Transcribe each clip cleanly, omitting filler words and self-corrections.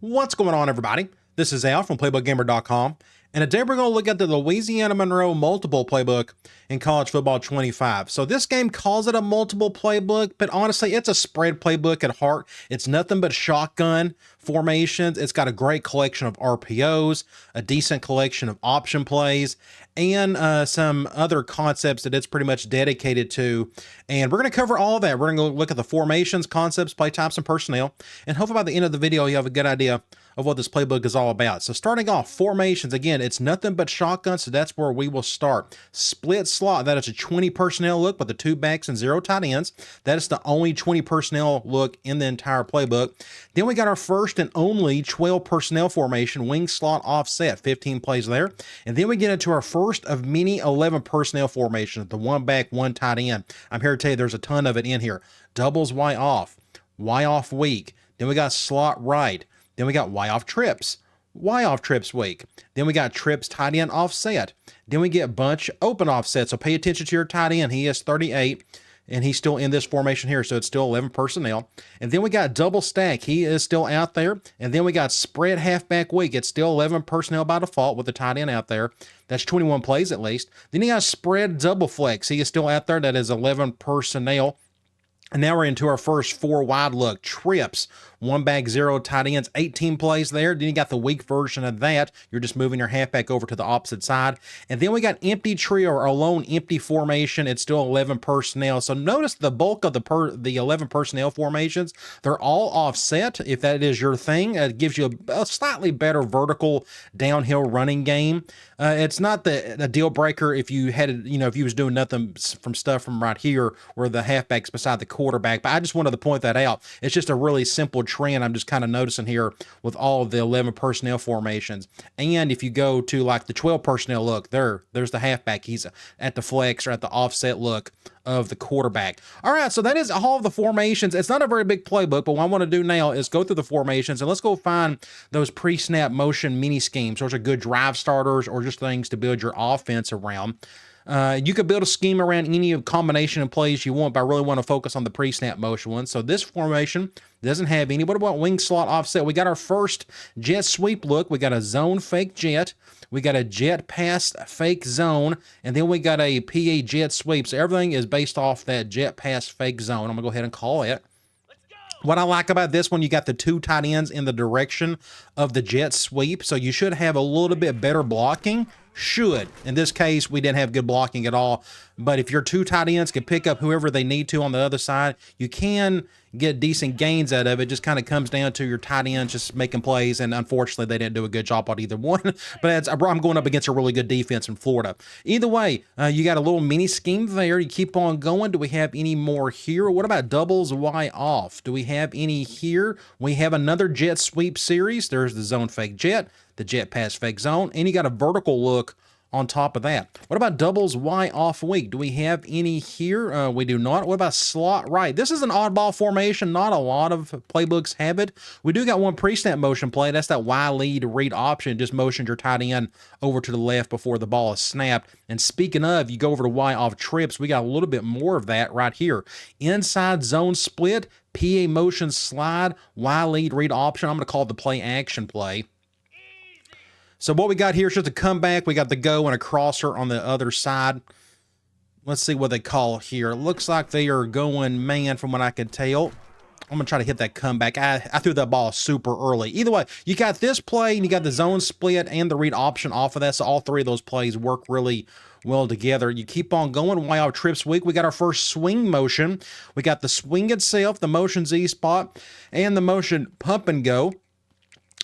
What's going on, everybody? This is Al from PlaybookGamer.com, and today we're going to look at the Louisiana Monroe multiple playbook in college football 25. So this game calls it a multiple playbook, but honestly, it's a spread playbook at heart. It's nothing but shotgun formations. It's got a great collection of RPOs, a decent collection of option plays, and some other concepts that it's pretty much dedicated to. And we're going to cover all of that. We're going to look at the formations, concepts, play types, and personnel. And hopefully by the end of the video, you have a good idea of what this playbook is all about. So starting off, formations, again, it's nothing but shotgun, so that's where we will start. Split slot, that is a 20 personnel look with the 2 backs and 0 tight ends. That is the only 20 personnel look in the entire playbook. Then we got our first and only 12 personnel formation, wing slot offset, 15 plays there. And then we get into our first of many 11 personnel formations, the 1 back, 1 tight end. I'm here to tell you there's a ton of it in here. Doubles Y off weak. Then we got slot right. Then we got Y off trips weak. Then we got trips tight end offset. Then we get bunch open offset. So pay attention to your tight end. He is 38 and he's still in this formation here. So it's still 11 personnel. And then we got double stack. He is still out there. And then we got spread halfback weak. It's still 11 personnel by default with the tight end out there. That's 21 plays at least. Then you got spread double flex. He is still out there. That is 11 personnel. And now we're into our first 4 wide look. Trips, 1 back, 0 tight ends, 18 plays there. Then you got the weak version of that. You're just moving your halfback over to the opposite side. And then we got empty trio or alone empty formation. It's still 11 personnel. So notice the bulk of the 11 personnel formations, they're all offset. If that is your thing, it gives you a slightly better vertical downhill running game. It's not the deal breaker if you had, if you was doing nothing from right here where the halfback's beside the quarterback. But I just wanted to point that out. It's just a really simple trend I'm just kind of noticing here with all of the 11 personnel formations. And if you go to like the 12 personnel look, there's the halfback. He's at the flex or at the offset look of the quarterback. All right, so that is all of the formations. It's not a very big playbook, but what I want to do now is go through the formations and let's go find those pre-snap motion mini schemes. Those are good drive starters or just things to build your offense around. You could build a scheme around any combination of plays you want, but I really want to focus on the pre-snap motion one. So this formation doesn't have any. What about wing slot offset? We got our first jet sweep look. We got a zone fake jet. We got a jet pass fake zone. And then we got a PA jet sweep. So everything is based off that jet pass fake zone. I'm going to go ahead and call it. What I like about this one, you got the 2 tight ends in the direction of the jet sweep. So you should have a little bit better blocking. Should. In this case, we didn't have good blocking at all. But if your 2 tight ends can pick up whoever they need to on the other side, you can get decent gains out of it. Just kind of comes down to your tight ends just making plays, and unfortunately, they didn't do a good job on either one. But I'm going up against a really good defense in Florida. Either way, you got a little mini scheme there. You keep on going. Do we have any more here? What about doubles Y off? Do we have any here? We have another jet sweep series. There's the zone fake jet, the jet pass fake zone, and you got a vertical look on top of that. What about doubles Y off weak? Do we have any here? We do not. What about slot right? This is an oddball formation. Not a lot of playbooks have it. We do got one pre-snap motion play. That's that Y lead read option. Just motions your tight end over to the left before the ball is snapped. And speaking of, you go over to Y off trips. We got a little bit more of that right here. Inside zone split, PA motion slide, Y lead read option. I'm going to call it the play action play. So what we got here is just a comeback. We got the go and a crosser on the other side. Let's see what they call here. It looks like they are going man from what I can tell. I'm going to try to hit that comeback. I threw that ball super early. Either way, you got this play and you got the zone split and the read option off of that. So all 3 of those plays work really well together. You keep on going. While trips week, we got our first swing motion. We got the swing itself, the motion Z spot, and the motion pump and go.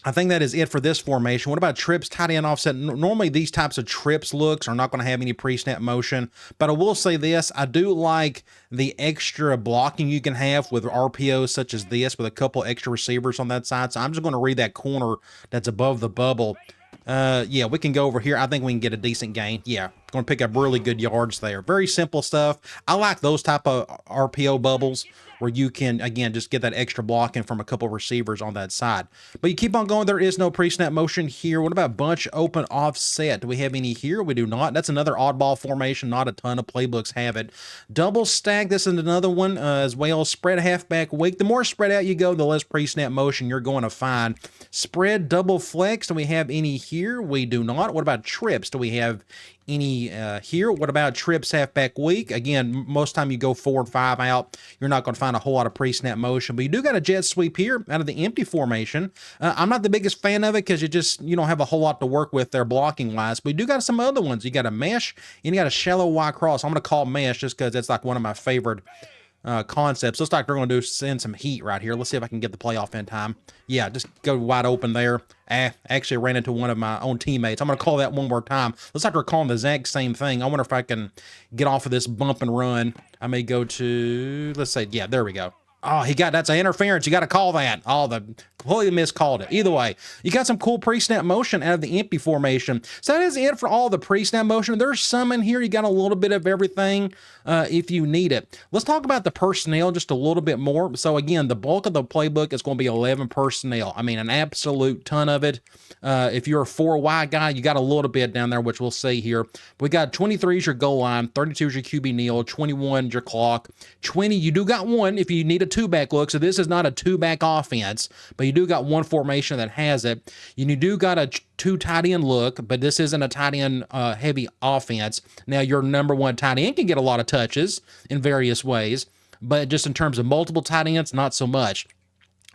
I think that is it for this formation. What about trips, tight end offset? Normally these types of trips looks are not going to have any pre-snap motion, but I will say this, I do like the extra blocking you can have with RPOs such as this with a couple extra receivers on that side. So I'm just going to read that corner that's above the bubble. Yeah, we can go over here. I think we can get a decent gain. Yeah, going to pick up really good yards there. Very simple stuff. I like those type of RPO bubbles where you can, again, just get that extra blocking from a couple receivers on that side. But you keep on going. There is no pre-snap motion here. What about bunch open offset? Do we have any here? We do not. That's another oddball formation. Not a ton of playbooks have it. Double stack. This is another one as well. Spread halfback weak. The more spread out you go, the less pre-snap motion you're going to find. Spread double flex. Do we have any here? We do not. What about trips? Do we have any here? What about trips halfback weak? Again, most time you go 4 and 5 out, you're not going to find a whole lot of pre-snap motion, but you do got a jet sweep here out of the empty formation. I'm not the biggest fan of it because you don't have a whole lot to work with there blocking wise, but you do got some other ones. You got a mesh and you got a shallow Y cross. I'm going to call mesh just because it's like one of my favorite concepts. Looks like they're going to send some heat right here. Let's see if I can get the playoff in time. Yeah, just go wide open there. Actually ran into one of my own teammates. I'm going to call that one more time. Looks like they're calling the exact same thing. I wonder if I can get off of this bump and run. I may go to, let's say, yeah, there we go. Oh, that's an interference. You got to call that. Oh, completely miscalled it. Either way, you got some cool pre-snap motion out of the empty formation. So that is it for all the pre-snap motion. There's some in here. You got a little bit of everything if you need it. Let's talk about the personnel just a little bit more. So again, the bulk of the playbook is going to be 11 personnel. I mean, an absolute ton of it. If you're a 4Y guy, you got a little bit down there, which we'll see here. We got 23 is your goal line, 32 is your QB kneel, 21 is your clock, 20 you do got one if you need a 2-back look. So this is not a 2-back offense, but you do got one formation that has it. You do got a 2 tight end look, but this isn't a tight end heavy offense. Now your number 1 tight end can get a lot of touches in various ways, but just in terms of multiple tight ends, not so much.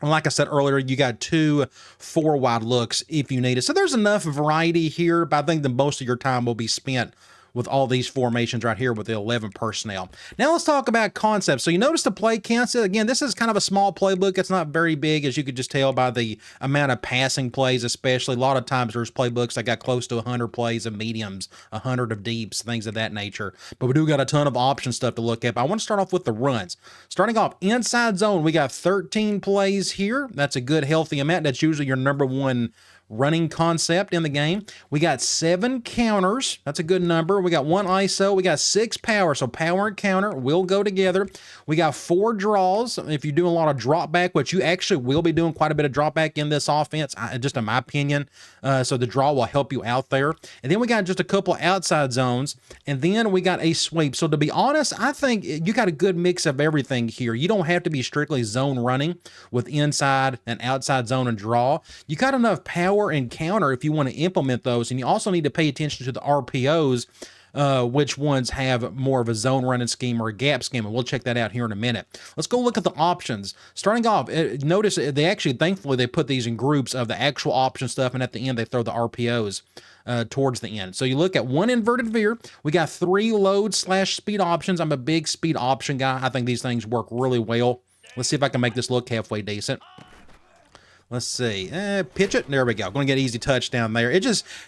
And like I said earlier, you got 2 4-wide looks if you need it. So there's enough variety here, but I think that most of your time will be spent with all these formations right here with the 11 personnel. Now let's talk about concepts. So you notice the play counts. Again, this is kind of a small playbook. It's not very big, as you could just tell by the amount of passing plays, especially. A lot of times there's playbooks that got close to 100 plays of mediums, 100 of deeps, things of that nature. But we do got a ton of option stuff to look at. But I want to start off with the runs. Starting off inside zone, we got 13 plays here. That's a good, healthy amount. That's usually your number 1 running concept in the game. We got 7 counters. That's a good number. We got 1 ISO. We got 6 power. So power and counter will go together. We got 4 draws. If you're doing a lot of drop back, which you actually will be doing quite a bit of drop back in this offense, just in my opinion. So the draw will help you out there. And then we got just a couple outside zones. And then we got a sweep. So to be honest, I think you got a good mix of everything here. You don't have to be strictly zone running with inside and outside zone and draw. You got enough power and counter if you want to implement those, and you also need to pay attention to the RPOs, which ones have more of a zone running scheme or a gap scheme, and we'll check that out here in a minute. Let's go look at the options. Starting off, notice they actually, thankfully, they put these in groups of the actual option stuff, and at the end they throw the RPOs towards the end. So you look at 1 inverted veer. We got 3 load/speed options. I'm a big speed option guy. I think these things work really well. Let's see if I can make this look halfway decent. Let's see. Pitch it. There we go. Going to get easy touchdown there.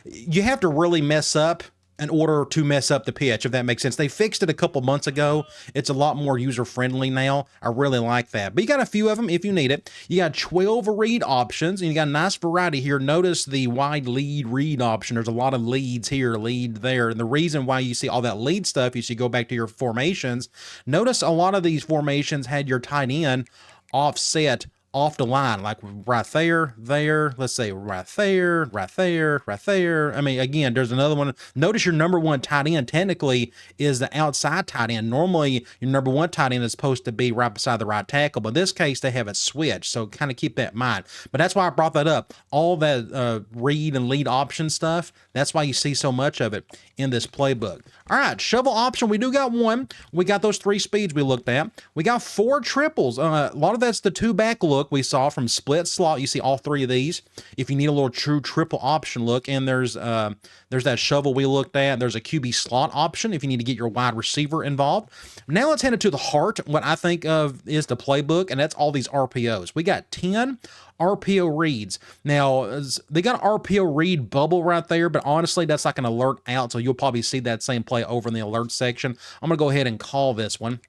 You have to really mess up in order to mess up the pitch, if that makes sense. They fixed it a couple months ago. It's a lot more user-friendly now. I really like that. But you got a few of them if you need it. You got 12 read options, and you got a nice variety here. Notice the wide lead read option. There's a lot of leads here, lead there. And the reason why you see all that lead stuff is you go back to your formations. Notice a lot of these formations had your tight end offset off the line, like right there, let's say right there. I mean, again, there's another one. Notice your number 1 tight end technically is the outside tight end. Normally, your number 1 tight end is supposed to be right beside the right tackle, but in this case, they have it switched, so kind of keep that in mind. But that's why I brought that up. All that read and lead option stuff, that's why you see so much of it in this playbook. All right, shovel option, we do got 1. We got those 3 speeds we looked at. We got 4 triples. A lot of that's the 2-back look we saw from split slot. You see all 3 of these. If you need a little true triple option look, and there's that shovel we looked at. There's a QB slot option if you need to get your wide receiver involved. Now let's head into the heart. What I think of is the playbook, and that's all these RPOs. We got 10 RPO reads. Now, they got an RPO read bubble right there, but honestly, that's like an alert out, so you'll probably see that same play over in the alert section. I'm going to go ahead and call this one.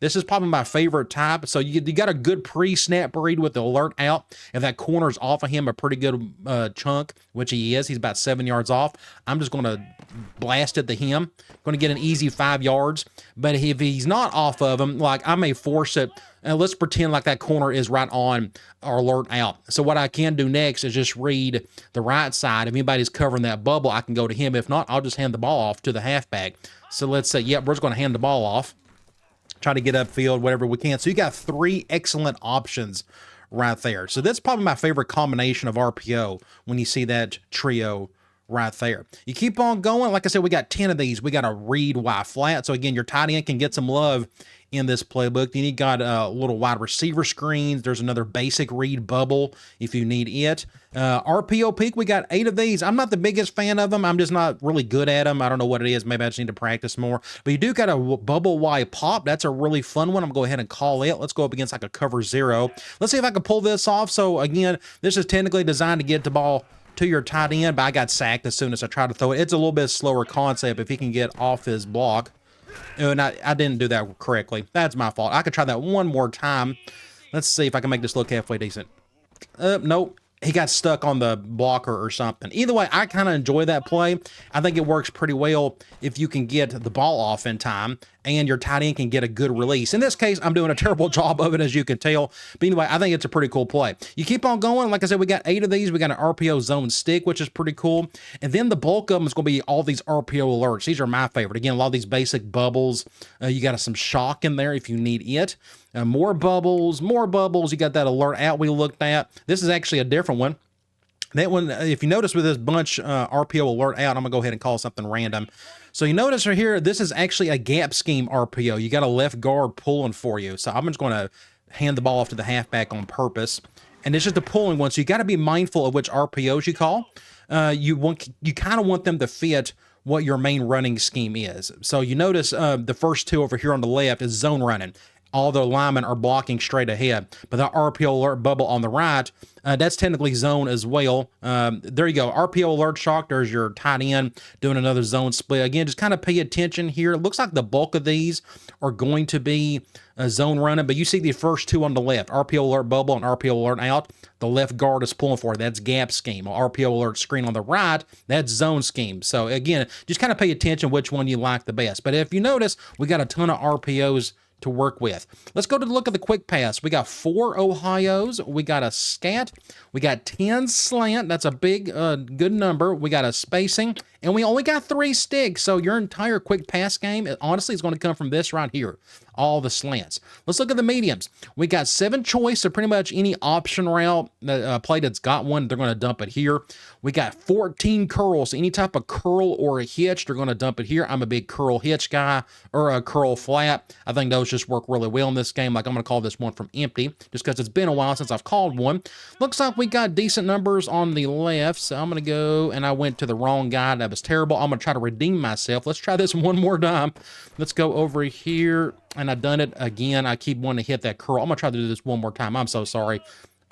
This is probably my favorite type. So you got a good pre-snap read with the alert out. If that corner's off of him a pretty good chunk, which he is, he's about 7 yards off, I'm just going to blast it to him. Going to get an easy 5 yards. But if he's not off of him, like I may force it. Let's pretend like that corner is right on our alert out. So what I can do next is just read the right side. If anybody's covering that bubble, I can go to him. If not, I'll just hand the ball off to the halfback. So let's say, yep, we're just going to hand the ball off. Try to get upfield, whatever we can. So you got 3 excellent options right there. So that's probably my favorite combination of RPO when you see that trio right there. You keep on going. Like I said, we got 10 of these. We got a read Y flat. So again, your tight end can get some love in this playbook. Then you got little wide receiver screens. There's another basic read bubble if you need it. RPO peak, we got 8 of these. I'm not the biggest fan of them. I'm just not really good at them. I don't know what it is. Maybe I just need to practice more. But you do got a bubble Y pop. That's a really fun one. I'm going to go ahead and call it. Let's go up against like a cover 0. Let's see if I can pull this off. So again, this is technically designed to get the ball to your tight end, but I got sacked as soon as I tried to throw it. It's a little bit slower concept if he can get off his block. And I didn't do that correctly. That's my fault. I could try that one more time. Let's see if I can make this look halfway decent. Nope. He got stuck on the blocker or something. Either way, I kind of enjoy that play. I think it works pretty well if you can get the ball off in time and your tight end can get a good release. In this case, I'm doing a terrible job of it, as you can tell. But anyway, I think it's a pretty cool play. You keep on going. Like I said, we got 8 of these. We got an RPO zone stick, which is pretty cool. And then the bulk of them is going to be all these RPO alerts. These are my favorite. Again, a lot of these basic bubbles. You got some shock in there if you need it. More bubbles, more bubbles. You got that alert out we looked at. This is actually a different one. That one, if you notice with this bunch RPO alert out, I'm going to go ahead and call something random. So you notice right here, this is actually a gap scheme RPO. You got a left guard pulling for you. So I'm just going to hand the ball off to the halfback on purpose. And it's just a pulling one. So you got to be mindful of which RPOs you call. You kind of want them to fit what your main running scheme is. So you notice the first 2 over here on the left is zone running. All the linemen are blocking straight ahead. But the RPO alert bubble on the right, that's technically zone as well. There you go. RPO alert shock. There's your tight end doing another zone split. Again, just kind of pay attention here. It looks like the bulk of these are going to be zone running, but you see the first 2 on the left, RPO alert bubble and RPO alert out. The left guard is pulling for it. That's gap scheme. RPO alert screen on the right, that's zone scheme. So again, just kind of pay attention which one you like the best. But if you notice, we got a ton of RPOs to work with. Let's go to look at the quick pass. We got 4 Ohios. We got a scat. We got 10 slant. That's a big, good number. We got a spacing, and we only got 3 sticks. So your entire quick pass game, honestly, is going to come from this right here. All the slants. Let's look at the mediums. We got 7 choice, so pretty much any option route play that's got one, they're going to dump it here. We got 14 curls. Any type of curl or a hitch, they're going to dump it here. I'm a big curl hitch guy, or a curl flat. I think those just work really well in this game. Like I'm going to call this one from empty, just because it's been a while since I've called one. Looks like we got decent numbers on the left, so I'm going to go, and I went to the wrong guy. That was terrible. I'm going to try to redeem myself. Let's try this one more time. Let's go over here. And I've done it again. I keep wanting to hit that curl. I'm going to try to do this one more time. I'm so sorry.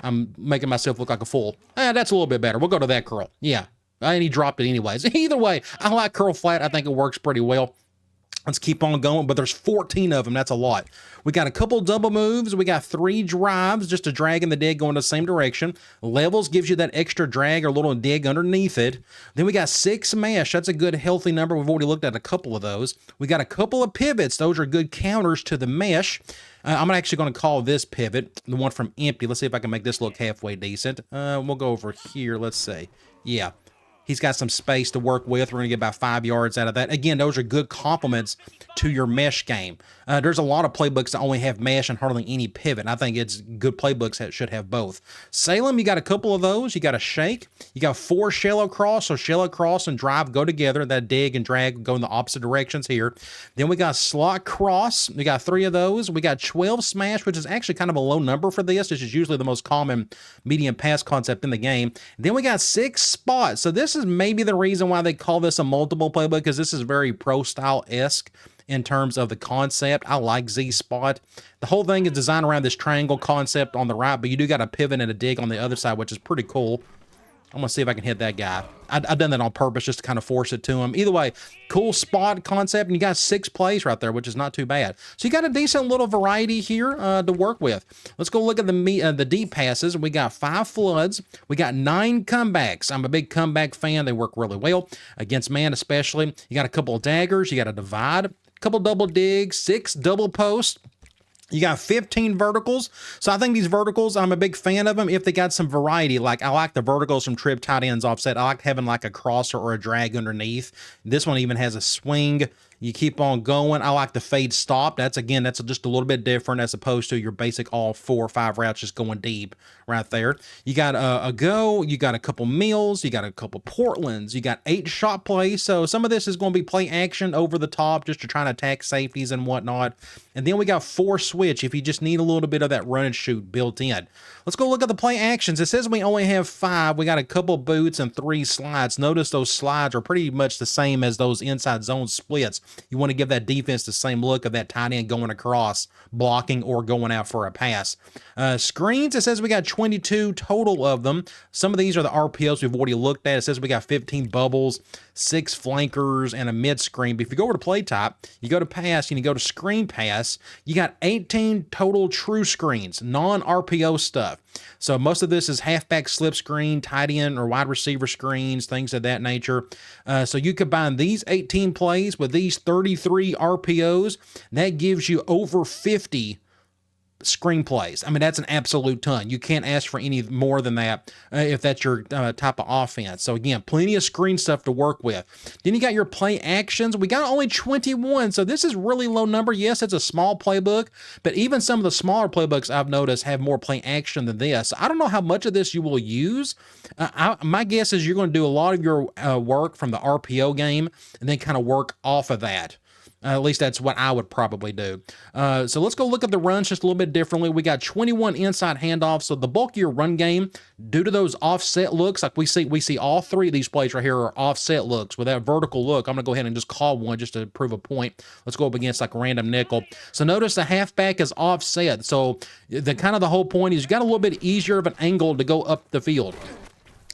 I'm making myself look like a fool. That's a little bit better. We'll go to that curl. Yeah. And he dropped it anyways. Either way, I like curl flat. I think it works pretty well. Let's keep on going, but there's 14 of them. That's a lot. We got a couple double moves. We got 3 drives, just a drag and the dig going the same direction. Levels gives you that extra drag or little dig underneath it. Then we got 6 mesh. That's a good, healthy number. We've already looked at a couple of those. We got a couple of pivots. Those are good counters to the mesh. I'm actually going to call this pivot, the one from empty. Let's see if I can make this look halfway decent. We'll go over here. Let's see. Yeah. He's got some space to work with. We're going to get about 5 yards out of that. Again, those are good complements to your mesh game. There's a lot of playbooks that only have mesh and hardly any pivot. I think it's good playbooks that should have both. Salem, you got a couple of those. You got a shake. You got 4 shallow cross. So shallow cross and drive go together. That dig and drag go in the opposite directions here. Then we got slot cross. We got 3 of those. We got 12 smash, which is actually kind of a low number for this. This is usually the most common medium pass concept in the game. Then we got 6 spots. So this is maybe the reason why they call this a multiple playbook, because this is very pro style-esque in terms of the concept. I like Z spot. The whole thing is designed around this triangle concept on the right, but you do got a pivot and a dig on the other side, which is pretty cool. I'm going to see if I can hit that guy. I've done that on purpose just to kind of force it to him. Either way, cool spot concept, and you got 6 plays right there, which is not too bad. So you got a decent little variety here to work with. Let's go look at the deep passes. We got 5 floods. We got 9 comebacks. I'm a big comeback fan. They work really well against man especially. You got a couple of daggers. You got a divide, a couple double digs, 6 double posts. You got 15 verticals. So I think these verticals, I'm a big fan of them if they got some variety. Like I like the verticals from trip tight ends offset. I like having like a crosser or a drag underneath. This one even has a swing. You keep on going. I like the fade stop. That's just a little bit different as opposed to your basic all 4 or 5 routes just going deep right there. You got a go. You got a couple meals. You got a couple Portlands. You got 8 shot plays. So some of this is going to be play action over the top just to try and attack safeties and whatnot. And then we got 4 switch if you just need a little bit of that run and shoot built in. Let's go look at the play actions. It says we only have 5. We got a couple boots and 3 slides. Notice those slides are pretty much the same as those inside zone splits. You want to give that defense the same look of that tight end going across, blocking, or going out for a pass. Screens, it says we got 22 total of them. Some of these are the RPOs we've already looked at. It says we got 15 bubbles, 6 flankers, and a mid screen. But if you go over to play type, you go to pass, and you go to screen pass, you got 18 total true screens, non-RPO stuff. So most of this is halfback slip screen, tight end or wide receiver screens, things of that nature. So you combine these 18 plays with these 33 RPOs, that gives you over 50 screenplays. I mean, that's an absolute ton. You can't ask for any more than that if that's your type of offense. So again, plenty of screen stuff to work with. Then you got your play actions. We got only 21, so this is really low number. Yes, it's a small playbook, but even some of the smaller playbooks I've noticed have more play action than this. I don't know how much of this you will use. My guess is you're going to do a lot of your work from the RPO game and then kind of work off of that. At least that's what I would probably do. So let's go look at the runs just a little bit differently. We got 21 inside handoffs. So the bulk of your run game, due to those offset looks, like we see all 3 of these plays right here are offset looks with that vertical look. I'm going to go ahead and just call one just to prove a point. Let's go up against like a random nickel. So notice the halfback is offset. So the whole point is you got a little bit easier of an angle to go up the field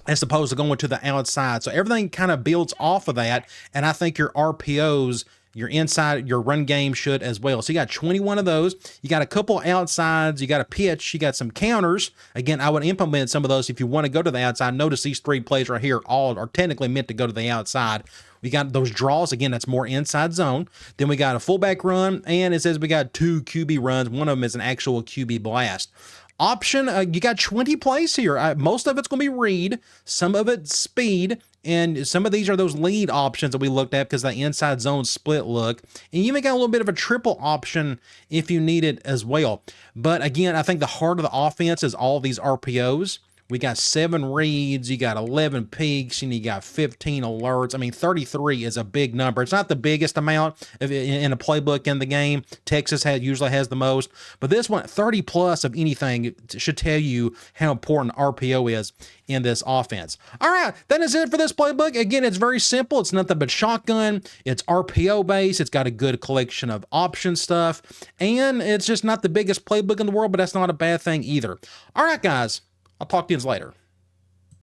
as opposed to going to the outside. So everything kind of builds off of that. And I think your RPOs, your inside, your run game should as well. So you got 21 of those. You got a couple outsides. You got a pitch. You got some counters. Again, I would implement some of those if you want to go to the outside. Notice these 3 plays right here all are technically meant to go to the outside. We got those draws. Again, that's more inside zone. Then we got a fullback run, and it says we got 2 QB runs. One of them is an actual QB blast. Option, you got 20 plays here. Most of it's going to be read, some of it's speed, and some of these are those lead options that we looked at because the inside zone split look. And you even got a little bit of a triple option if you need it as well. But again, I think the heart of the offense is all these RPOs. We got 7 reads, you got 11 peaks, and you got 15 alerts. I mean, 33 is a big number. It's not the biggest amount in a playbook in the game. Texas usually has the most. But this one, 30 plus of anything, should tell you how important RPO is in this offense. All right, that is it for this playbook. Again, it's very simple. It's nothing but shotgun. It's RPO based. It's got a good collection of option stuff. And it's just not the biggest playbook in the world, but that's not a bad thing either. All right, guys. I'll talk to you later.